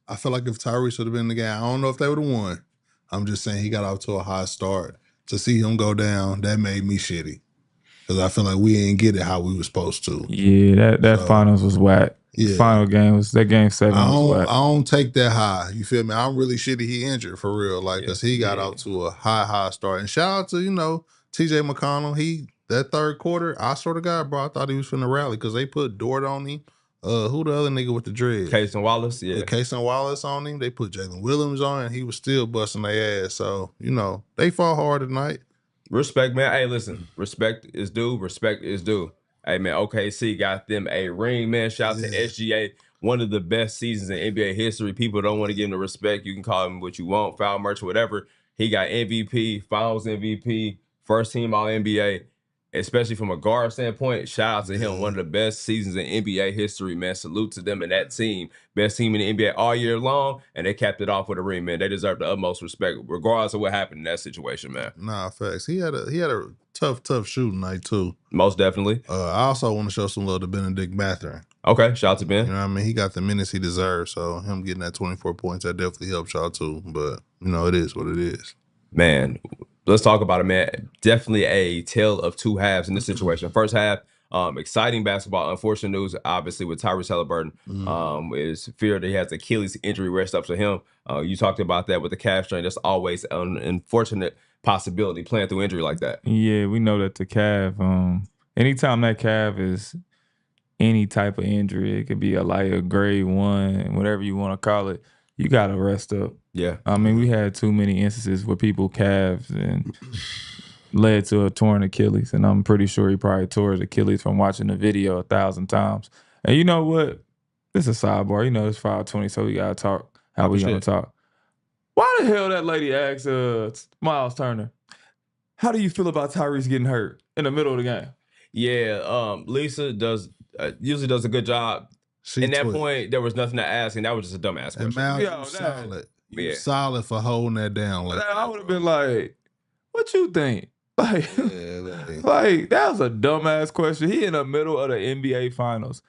I feel like if Tyrese would have been in the game, I don't know if they would have won. I'm just saying he got off to a high start. To see him go down, that made me shitty. Because I feel like we didn't get it how we were supposed to. Yeah, that finals was whack. Yeah. Final game was that game 7 was whack. I don't take that high. You feel me? I'm really shitty he injured for real. Like, because he got out to a high start. And shout out to, TJ McConnell. That third quarter, I swear to God, bro, I thought he was finna rally because they put Dort on him. Who the other nigga with the dread? Cason Wallace, yeah. Cason Wallace on him. They put Jalen Williams on, and he was still busting their ass. So, they fought hard tonight. Respect, man. Hey, listen, respect is due. Respect is due. Hey, man, OKC got them a ring, man. Shout out to SGA. One of the best seasons in NBA history. People don't want to give him the respect. You can call him what you want, foul merch, whatever. He got MVP, Finals MVP, first team All-NBA. Especially from a guard standpoint, shout out to him. One of the best seasons in NBA history, man. Salute to them and that team. Best team in the NBA all year long, and they capped it off with a ring, man. They deserve the utmost respect, regardless of what happened in that situation, man. Nah, facts. He had a tough shooting night too. Most definitely. I also want to show some love to Benedict Mathurin. Okay, shout out to Ben. You know what I mean? He got the minutes he deserves, so him getting that 24 points, that definitely helps y'all too. But, it is what it is. Man, let's talk about it, man. Definitely a tale of two halves in this situation. First half, exciting basketball. Unfortunate news, obviously, with Tyrese Haliburton, is fear that he has Achilles injury rest up to him. You talked about that with the calf strain. That's always an unfortunate possibility playing through injury like that. Yeah, we know that the calf, anytime that calf is any type of injury, it could be a grade 1, whatever you want to call it, you got to rest up. Yeah. I mean, we had too many instances where people calves and led to a torn Achilles, and I'm pretty sure he probably tore his Achilles from watching the video 1,000 times. And you know what? This is a sidebar. It's 5:20, so we got to talk how we going to talk. Why the hell that lady asked Miles Turner, how do you feel about Tyrese getting hurt in the middle of the game? Yeah, Lisa usually does a good job. In that point, there was nothing to ask, and that was just a dumbass question. And Miles, you solid. You solid for holding that down. Like I would have been like, what you think? Like that was a dumbass question. He in the middle of the NBA Finals.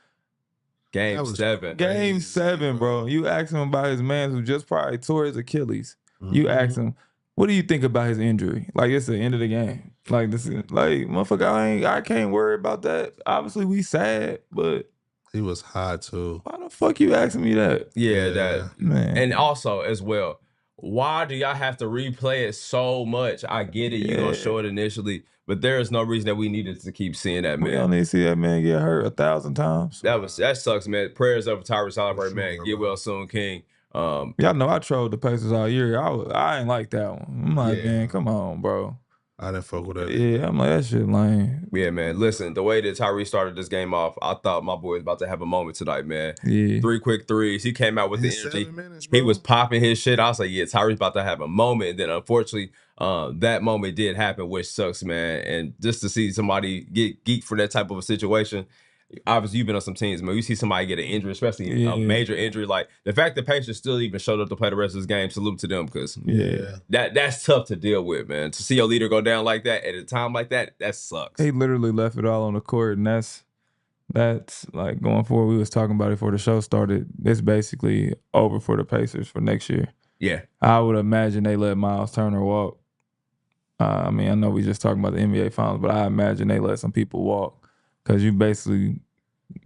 Game 7. Game 7, bro. You ask him about his man who just probably tore his Achilles. You ask him, what do you think about his injury? Like, it's the end of the game. Like, motherfucker, I can't worry about that. Obviously, we sad, but he was hot too. Why the fuck you asking me that? Yeah, that. Man. And also, as well, why do y'all have to replay it so much? I get it. You're going to show it initially, but there is no reason that we needed to keep seeing that, man. We don't need to see that man get hurt 1,000 times. That sucks, man. Prayers up for Tyrese Haliburton, man. Get well soon, King. Y'all know I trolled the Pacers all year. I ain't like that one. I'm like, man, come on, bro. I didn't fuck with that. Yeah, I'm like, that shit lame. Yeah, man. Listen, the way that Tyrese started this game off, I thought my boy was about to have a moment tonight, man. Yeah. 3 quick threes. He came out with the energy. He was popping his shit. I was like, yeah, Tyrese about to have a moment. And then, unfortunately, that moment did happen, which sucks, man. And just to see somebody get geeked for that type of a situation, obviously, you've been on some teams, man. You see somebody get an injury, especially a major injury. Like, the fact that Pacers still even showed up to play the rest of this game, salute to them, because that's tough to deal with, man. To see your leader go down like that at a time like that sucks. He literally left it all on the court, and that's like going forward. We was talking about it before the show started. It's basically over for the Pacers for next year. Yeah. I would imagine they let Miles Turner walk. I mean, I know we just talking about the NBA Finals, but I imagine they let some people walk. Because you basically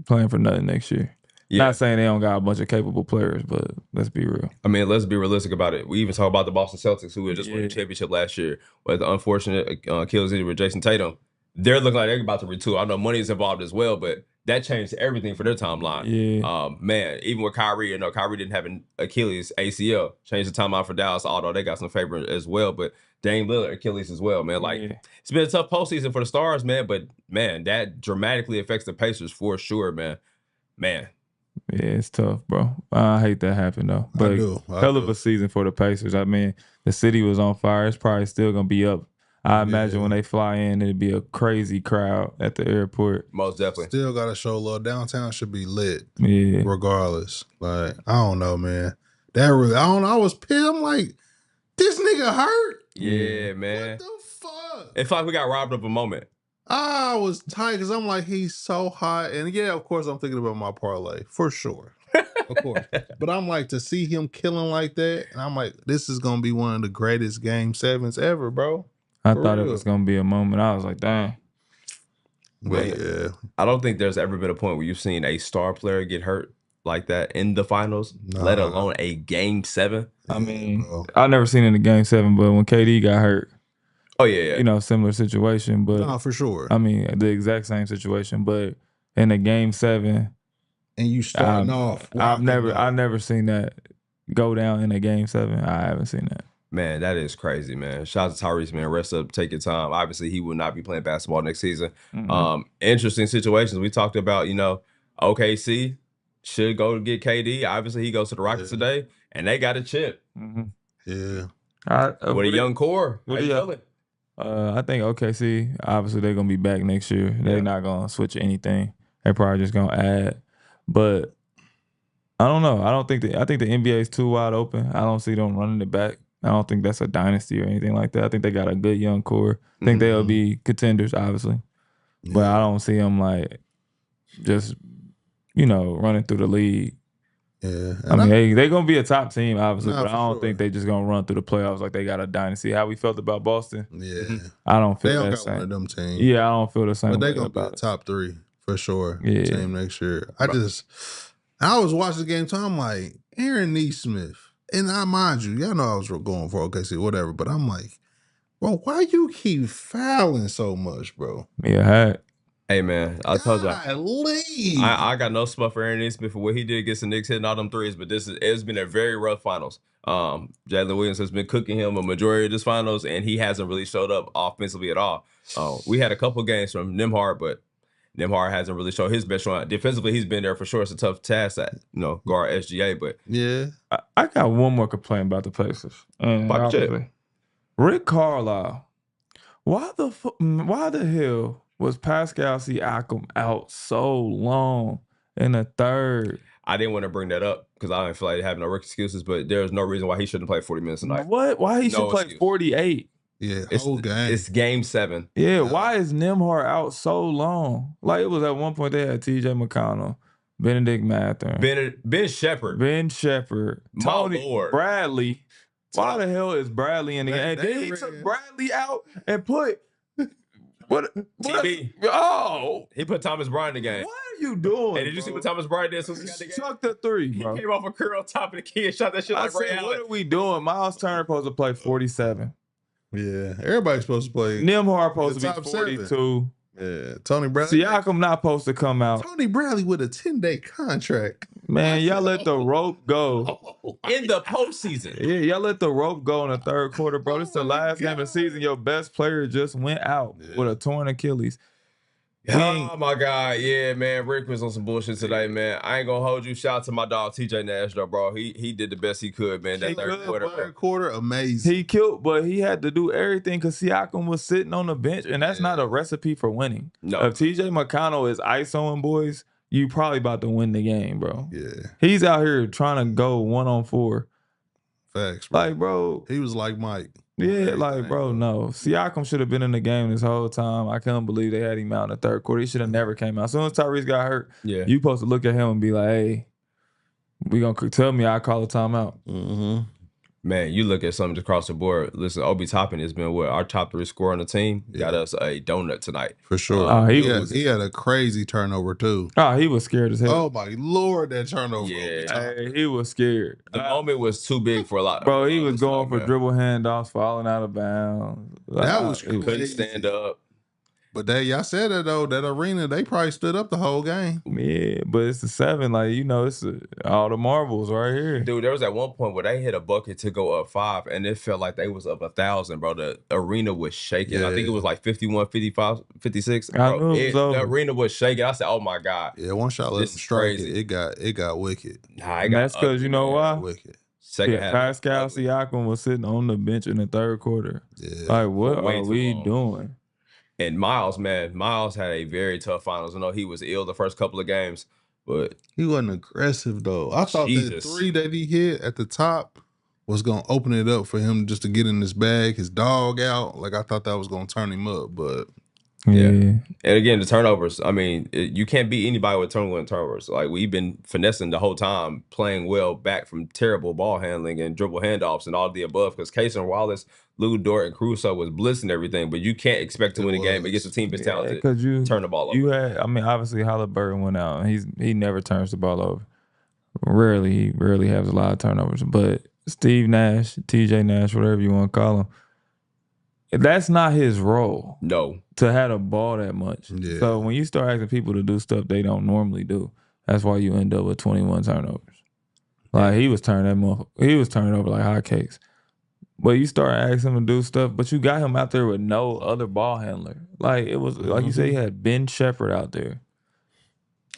playing for nothing next year. Yeah. Not saying they don't got a bunch of capable players, but let's be real. I mean, let's be realistic about it. We even talk about the Boston Celtics, who had just won the championship last year with the unfortunate Achilles injury with Jason Tatum. They're looking like they're about to retool. I know money is involved as well, but that changed everything for their timeline. Yeah. Man, even with Kyrie, Kyrie didn't have an Achilles ACL. Changed the timeline for Dallas, although they got some favor as well. But Dame Lillard Achilles as well, man. Like, it's been a tough postseason for the Stars, man. But, man, that dramatically affects the Pacers for sure, man. Man. Yeah, it's tough, bro. I hate that happened, though. But hell of a season for the Pacers. I mean, the city was on fire. It's probably still going to be up. I imagine when they fly in, it'd be a crazy crowd at the airport. Most definitely. Still got to show love. Downtown should be lit. Yeah. Regardless. Like, I don't know, man. That really, I don't know. I was pissed. I'm like, this nigga hurt? Yeah, man. What the fuck? It felt like we got robbed of a moment. I was tight because I'm like, he's so hot. And yeah, of course, I'm thinking about my parlay. For sure. Of course. But I'm like, to see him killing like that, and I'm like, this is gonna be one of the greatest game 7s ever, bro. I For thought it real. was gonna be a moment. I was like, dang. But yeah. I don't think there's ever been a point where you've seen a star player get hurt like that in the finals, let alone a game 7. I mean, bro. I never seen it in the game 7, but when KD got hurt, Oh yeah. you know, similar situation. But No, for sure. I mean, the exact same situation. But in the game 7, And you starting off. I've never seen that go down in a game 7. I haven't seen that. Man, that is crazy, man. Shout out to Tyrese, man. Rest up, take your time. Obviously, he will not be playing basketball next season. Interesting situations. We talked about, you know, OKC should go get KD. Obviously, he goes to the Rockets today, and they got a chip. Yeah. With a young core. How you feeling? I think OKC, obviously, they're going to be back next year. They're not going to switch anything. They're probably just going to add. But I don't know. I think the NBA is too wide open. I don't see them running it back. I don't think that's a dynasty or anything like that. I think they got a good young core. I think they'll be contenders, obviously. Yeah. But I don't see them, like, just, you know, running through the league. Yeah. I mean, they're going to be a top team, obviously, but I don't sure. think they just going to run through the playoffs like they got a dynasty. How we felt about Boston? Yeah. I don't feel they that got same. one of them teams. Yeah, I don't feel the same. But they're way going to be a about top 3 for sure. Yeah. Team next year. I was watching the game, so I'm like, Aaron Nesmith. And mind you, y'all know I was going for OKC, whatever, but I'm like, bro, why you keep fouling so much, bro? Yeah, hey, man, I told you. I got no spot for Aaron Nesmith for what he did against the Knicks hitting all them threes, but it's been a very rough finals. Jalen Williams has been cooking him a majority of this finals, and he hasn't really showed up offensively at all. We had a couple games from Nembhard, but Nembhard hasn't really shown his best showing. Defensively, he's been there for sure. It's a tough task at, you know, guard SGA, but yeah. I got one more complaint about the Pacers. Rick Carlisle. Why the hell was Pascal Siakam out so long in the third? I didn't want to bring that up because I didn't feel like having no excuses, but there's no reason why he shouldn't play 40 minutes a night. What? Why he should play 48? Yeah, whole game. It's game 7. Yeah, why is Nembhard out so long? Like, it was at one point they had T.J. McConnell, Benedict Mathurin, Ben Shepherd, Tony Bradley. Why the hell is Bradley in the game? And then he took Bradley out and put TB. Oh, he put Thomas Bryant in the game. What are you doing? Hey, did you see what Thomas Bryant did? So he got the game? Chuck the 3, bro. He came off a curl top of the key and shot that shit like Ray Allen. What are we doing? Miles Turner supposed to play 47. Yeah, everybody's supposed to play. Nembhard supposed to be 42. 7. Yeah, Tony Bradley. Siakam not supposed to come out. Tony Bradley with a 10-day contract. Man, y'all let the rope go in the postseason. Yeah, y'all let the rope go in the third quarter, bro. This is the last game of the season. Your best player just went out with a torn Achilles. Oh my God, yeah, man. Rick was on some bullshit today, man. I ain't gonna hold you. Shout out to my dog TJ Nash, though, bro. He did the best he could, man. That third quarter, amazing. He killed, but he had to do everything because Siakam was sitting on the bench, and that's not a recipe for winning. No, if TJ McConnell is ISOing boys, you probably about to win the game, bro. Yeah, he's out here trying to go 1-on-4. Facts, bro. Like, bro, he was like Mike. Yeah, like, bro, no. Siakam should have been in the game this whole time. I couldn't believe they had him out in the third quarter. He should have never came out. As soon as Tyrese got hurt, you supposed to look at him and be like, hey, we gonna tell me I call a timeout. Man, you look at something across the board. Listen, Obi Toppin has been our top 3 scorer on the team. Got us a donut tonight. For sure. He had a crazy turnover, too. Oh, he was scared as hell. Oh, my Lord, that turnover. Yeah, he was scared. The moment was too big for a lot of bro, he was going for dribble handoffs, falling out of bounds. That was crazy. Couldn't stand up. But y'all said that, though, that arena, they probably stood up the whole game. Yeah, but it's the 7. Like, you know, it's all the marbles right here. Dude, there was at one point where they hit a bucket to go up 5, and it felt like they was up 1,000, bro. The arena was shaking. I think it was like 51, 55, 56. Bro, the arena was shaking. I said, oh, my God. Yeah, one shot let them strike it. It got wicked. That's because, you know why? Wicked. Second half. Pascal Siakam was sitting on the bench in the third quarter. Yeah. Like, what are we doing? And Miles, man, Miles had a very tough finals. I know he was ill the first couple of games, but he wasn't aggressive though. I thought that 3 that he hit at the top was gonna open it up for him just to get in his bag, his dog out. Like I thought that was gonna turn him up, but Yeah. And again, the turnovers. I mean, you can't beat anybody with turnovers. Like, we've been finessing the whole time, playing well back from terrible ball handling and dribble handoffs and all of the above. Because Case and Wallace, Lou Dort, and Caruso was blitzing everything, but you can't expect to win a game against a team that's talented. Because you turn the ball over. I mean, obviously Haliburton went out, and he never turns the ball over. He rarely has a lot of turnovers. But Steve Nash, TJ Nash, whatever you want to call him, that's not his role. No. To have a ball that much. Yeah. So when you start asking people to do stuff they don't normally do, that's why you end up with 21 turnovers. Like, he was turning over like hotcakes. But you start asking him to do stuff, but you got him out there with no other ball handler. Like, it was like you said, he had Ben Shepherd out there.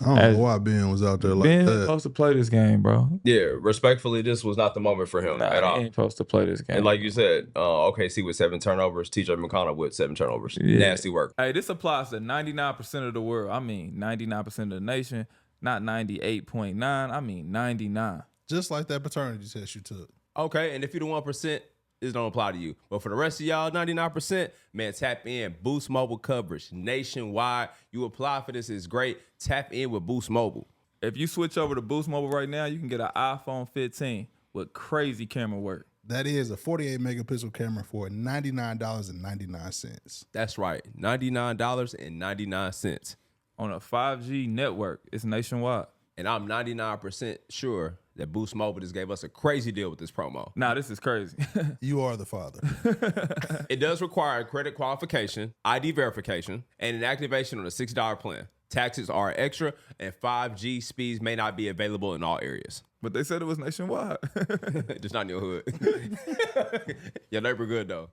I don't know why Ben was out there like Ben that. ain't supposed to play this game, bro. Yeah, respectfully, this was not the moment for him at all. He ain't supposed to play this game. And like you said, OKC with 7 turnovers, TJ McConnell with 7 turnovers. Yeah. Nasty work. Hey, this applies to 99% of the world. I mean, 99% of the nation, not 98.9. I mean, 99. Just like that paternity test you took. Okay, and if you're the 1%, this don't apply to you. But for the rest of y'all, 99%, man, tap in. Boost Mobile coverage nationwide. You apply for this, it's great. Tap in with Boost Mobile. If you switch over to Boost Mobile right now, you can get an iPhone 15 with crazy camera work. That is a 48 megapixel camera for $99.99. That's right, $99.99. On a 5G network. It's nationwide. And I'm 99% sure that Boost Mobile just gave us a crazy deal with this promo. Nah, this is crazy. You are the father. It does require credit qualification, ID verification, and an activation on a $6 plan. Taxes are extra, and 5G speeds may not be available in all areas. But they said it was nationwide. Just not in your hood. Your neighbor good, though.